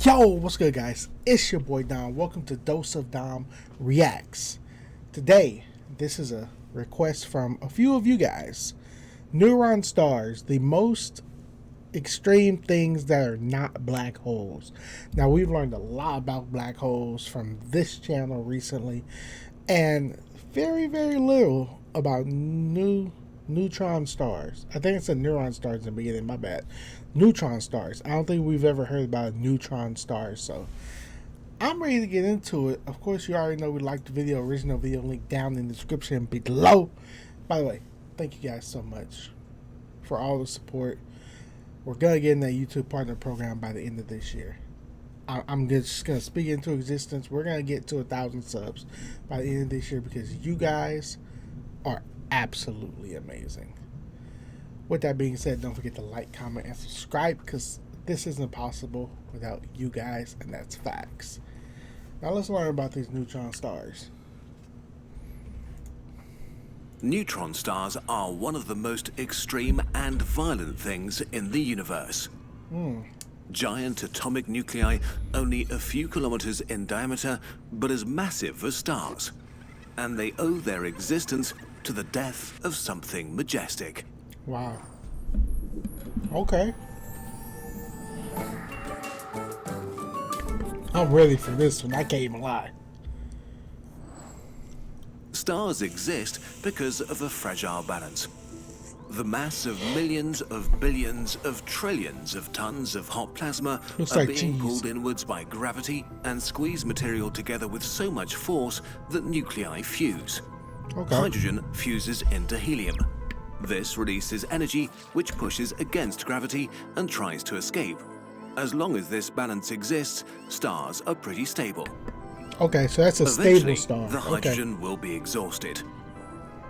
Yo, what's good, guys? It's your boy Dom. Welcome to Dose of Dom Reacts. Today, this is a request from a few of you guys. Neutron stars, the most extreme things that are not black holes. Now, we've learned a lot about black holes from this channel recently, and very, very little about neutron stars. I think it said neutron stars in the beginning, my bad. Neutron stars. I don't think we've ever heard about neutron stars, so I'm ready to get into it. Of course, you already know we like the video, original video link down in the description below. By the way, thank you guys so much for all the support. We're gonna get in that YouTube partner program by the end of this year. I'm just gonna speak into existence. We're gonna get to 1,000 subs by the end of this year because you guys are absolutely amazing. With that being said, don't forget to like, comment, and subscribe because this isn't possible without you guys, and that's facts. Now let's learn about these neutron stars. Neutron stars are one of the most extreme and violent things in the universe. Giant atomic nuclei only a few kilometers in diameter, but as massive as stars. And they owe their existence to the death of something majestic. Wow. Okay. I'm ready for this one. I can't even lie. Stars exist because of a fragile balance. The mass of millions of billions of trillions of tons of hot plasma are being pulled inwards by gravity and squeeze material together with so much force that nuclei fuse. Hydrogen fuses into helium. This releases energy which pushes against gravity and tries to escape. As long as this balance exists, stars are pretty stable. Okay, so that's a Eventually, stable star. The hydrogen will be exhausted.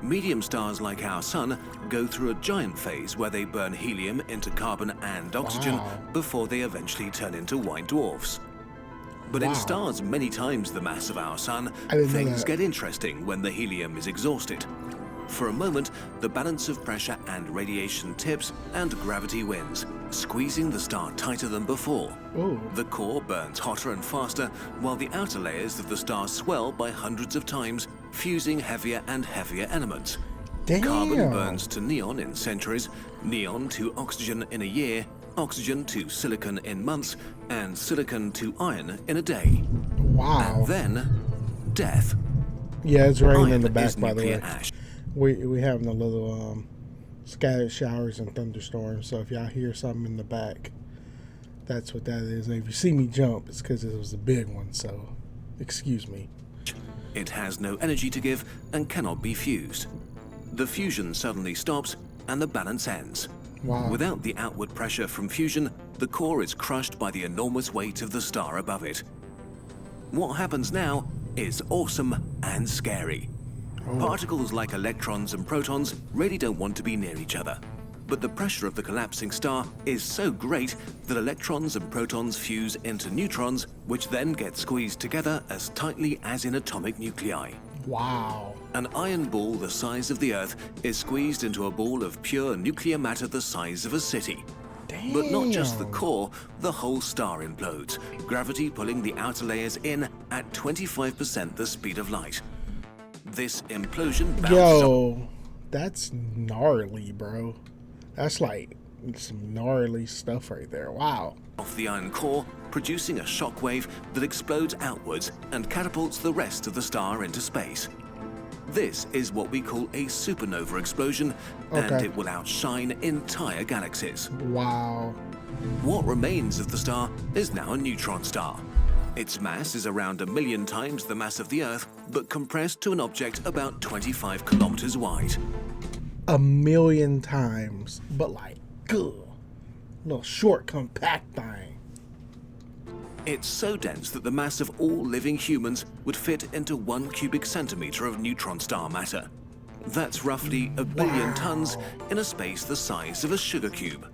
Medium stars like our Sun go through a giant phase where they burn helium into carbon and oxygen before they eventually turn into white dwarfs. But in stars many times the mass of our Sun, things get interesting when the helium is exhausted. For a moment, the balance of pressure and radiation tips and gravity wins, squeezing the star tighter than before. The core burns hotter and faster, while the outer layers of the star swell by hundreds of times, fusing heavier and heavier elements. Carbon burns to neon in centuries, neon to oxygen in a year, oxygen to silicon in months, and silicon to iron in a day. Wow. And then, death. Yeah, it's raining Iron in the back, by the way. Ash. We having a little scattered showers and thunderstorms, so if y'all hear something in the back, that's what that is. And if you see me jump, it's because it was a big one, so excuse me. It has no energy to give and cannot be fused. The fusion suddenly stops and the balance ends. Without the outward pressure from fusion, the core is crushed by the enormous weight of the star above it. What happens now is awesome and scary. Particles like electrons and protons really don't want to be near each other. But the pressure of the collapsing star is so great that electrons and protons fuse into neutrons, which then get squeezed together as tightly as in atomic nuclei. Wow. An iron ball the size of the Earth is squeezed into a ball of pure nuclear matter the size of a city. Damn. But not just the core, the whole star implodes, gravity pulling the outer layers in at 25% the speed of light. This implosion bounces that's gnarly, bro. That's like some gnarly stuff right there. Wow. Off the iron core, producing a shock wave that explodes outwards and catapults the rest of the star into space. This is what we call a supernova explosion, and it will outshine entire galaxies. Wow. What remains of the star is now a neutron star. Its mass is around 1 million times the mass of the Earth, but compressed to an object about 25 kilometers wide. 1 million times, but like, little short, compact thing. It's so dense that the mass of all living humans would fit into 1 cubic centimeter of neutron star matter. That's roughly 1 billion tons in a space the size of a sugar cube.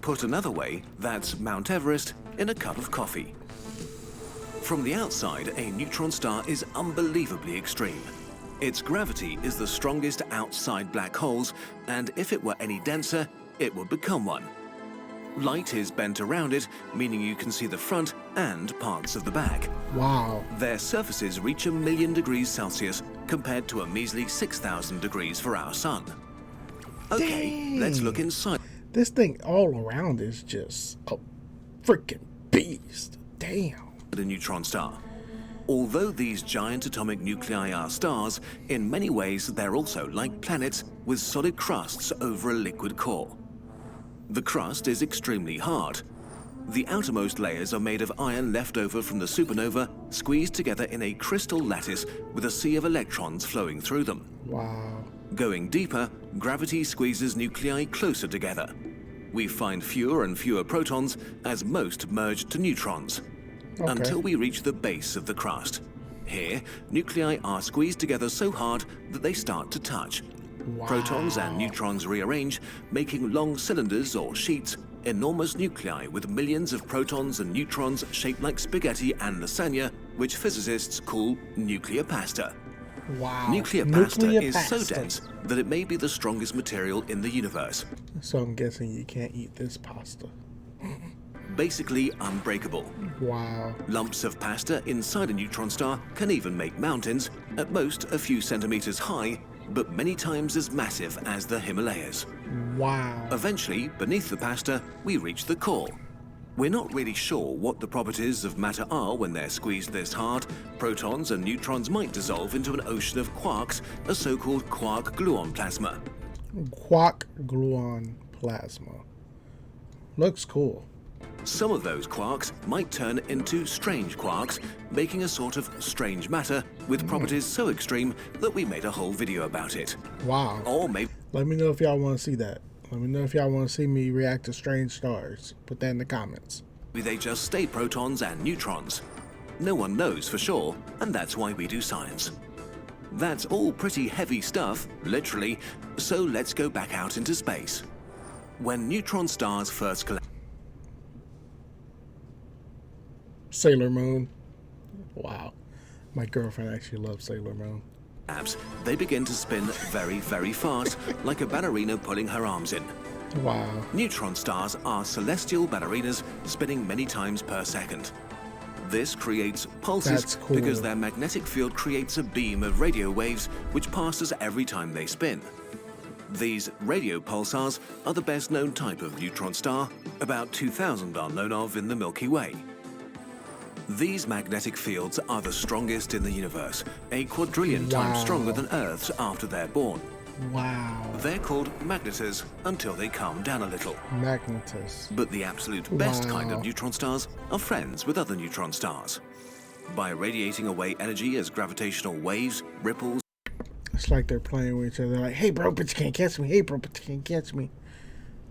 Put another way, that's Mount Everest in a cup of coffee. From the outside, a neutron star is unbelievably extreme. Its gravity is the strongest outside black holes, and if it were any denser, it would become one. Light is bent around it, meaning you can see the front and parts of the back. Wow. Their surfaces reach 1,000,000 degrees Celsius compared to a measly 6,000 degrees for our sun. Okay, Dang. let's look inside This thing all around is just a freaking beast. Damn. a neutron star. Although these giant atomic nuclei are stars, in many ways they're also like planets with solid crusts over a liquid core. The crust is extremely hard. The outermost layers are made of iron left over from the supernova, squeezed together in a crystal lattice with a sea of electrons flowing through them. Wow. Going deeper, gravity squeezes nuclei closer together. We find fewer and fewer protons as most merge to neutrons, until we reach the base of the crust. Here, nuclei are squeezed together so hard that they start to touch. Wow. Protons and neutrons rearrange, making long cylinders or sheets, enormous nuclei with millions of protons and neutrons shaped like spaghetti and lasagna, which physicists call nuclear pasta. Wow. Nuclear pasta is so pasta. dense that it may be the strongest material in the universe. So I'm guessing you can't eat this pasta. Basically unbreakable. Wow. Lumps of pasta inside a neutron star can even make mountains, at most a few centimeters high, but many times as massive as the Himalayas. Wow. Eventually, beneath the pasta, we reach the core. We're not really sure what the properties of matter are when they're squeezed this hard. Protons and neutrons might dissolve into an ocean of quarks, a so-called quark-gluon plasma. Quark-gluon plasma. Looks cool. Some of those quarks might turn into strange quarks, making a sort of strange matter with properties so extreme that we made a whole video about it. Wow. Or maybe Let me know if y'all want to see that. Let me know if y'all want to see me react to strange stars. Put that in the comments. they just stay protons and neutrons. No one knows for sure, and that's why we do science. That's all pretty heavy stuff, literally, so let's go back out into space. When neutron stars first collapse, Sailor Moon. Wow. My girlfriend actually loves Sailor Moon. they begin to spin very, very fast, like a ballerina pulling her arms in. Wow. Neutron stars are celestial ballerinas spinning many times per second. This creates pulses That's cool. because their magnetic field creates a beam of radio waves which passes every time they spin. These radio pulsars are the best known type of neutron star. About 2,000 are known of in the Milky Way. These magnetic fields are the strongest in the universe, a quadrillion times stronger than Earth's after they're born. Wow. They're called magnetars until they calm down a little. Magnetus. But the absolute best kind of neutron stars are friends with other neutron stars. By radiating away energy as gravitational waves, ripples, It's like they're playing with each other. Like, hey bro, but you can't catch me. Hey bro, but you can't catch me.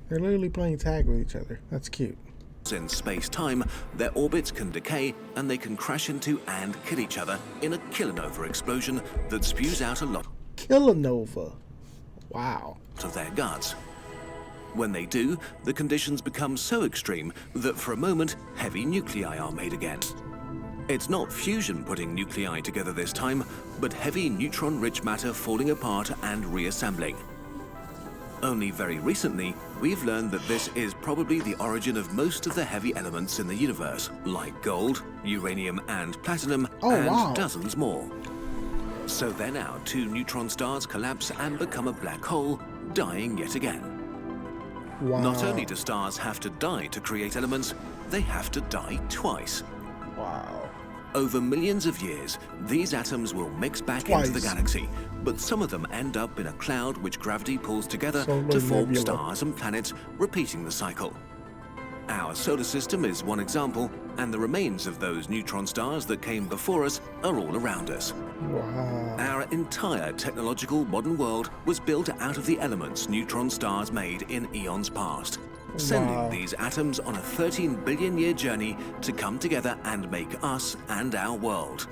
They're literally playing tag with each other. That's cute. in space-time, their orbits can decay and they can crash into and kill each other in a kilonova explosion that spews out a lot Kilonova. Wow. of their guts. When they do, the conditions become so extreme that for a moment, heavy nuclei are made again. It's not fusion putting nuclei together this time, but heavy neutron-rich matter falling apart and reassembling. Only very recently, we've learned that this is probably the origin of most of the heavy elements in the universe, like gold, uranium and platinum, and dozens more. So then now 2 neutron stars collapse and become a black hole, dying yet again. Wow. Not only do stars have to die to create elements, they have to die twice. Wow. Over millions of years, these atoms will mix back into the galaxy, but some of them end up in a cloud which gravity pulls together to form stars and planets, repeating the cycle. Our solar system is one example, and the remains of those neutron stars that came before us are all around us. Wow. Our entire technological modern world was built out of the elements neutron stars made in eons past, sending these atoms on a 13 billion year journey to come together and make us and our world.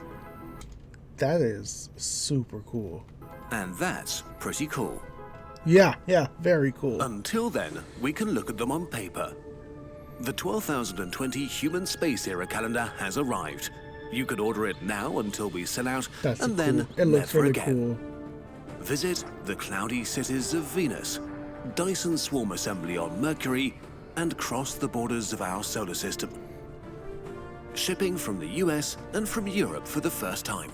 That is super cool. And that's pretty cool. Yeah, very cool. Until then, we can look at them on paper. The 12,020 human space era calendar has arrived. You can order it now until we sell out, and then it looks never really again. cool. Visit the cloudy cities of Venus, Dyson Swarm Assembly on Mercury, and cross the borders of our solar system. Shipping from the US and from Europe for the first time.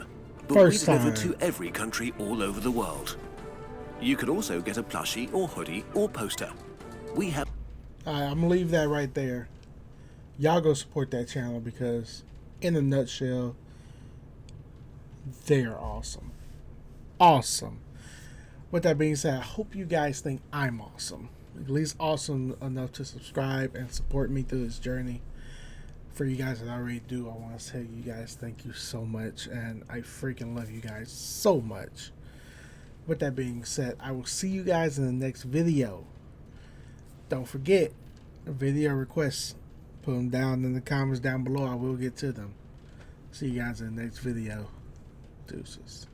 But First we deliver time. to every country all over the world. You could also get a plushie or hoodie or poster. We have... Alright, I'm gonna leave that right there. Y'all go support that channel because, in a nutshell, they're awesome. Awesome. With that being said, I hope you guys think I'm awesome. At least awesome enough to subscribe and support me through this journey. For you guys that already do, I want to tell you guys thank you so much, and I freaking love you guys so much. With that being said, I will see you guys in the next video. Don't forget, video requests, put them down in the comments down below. I will get to them. See you guys in the next video. Deuces.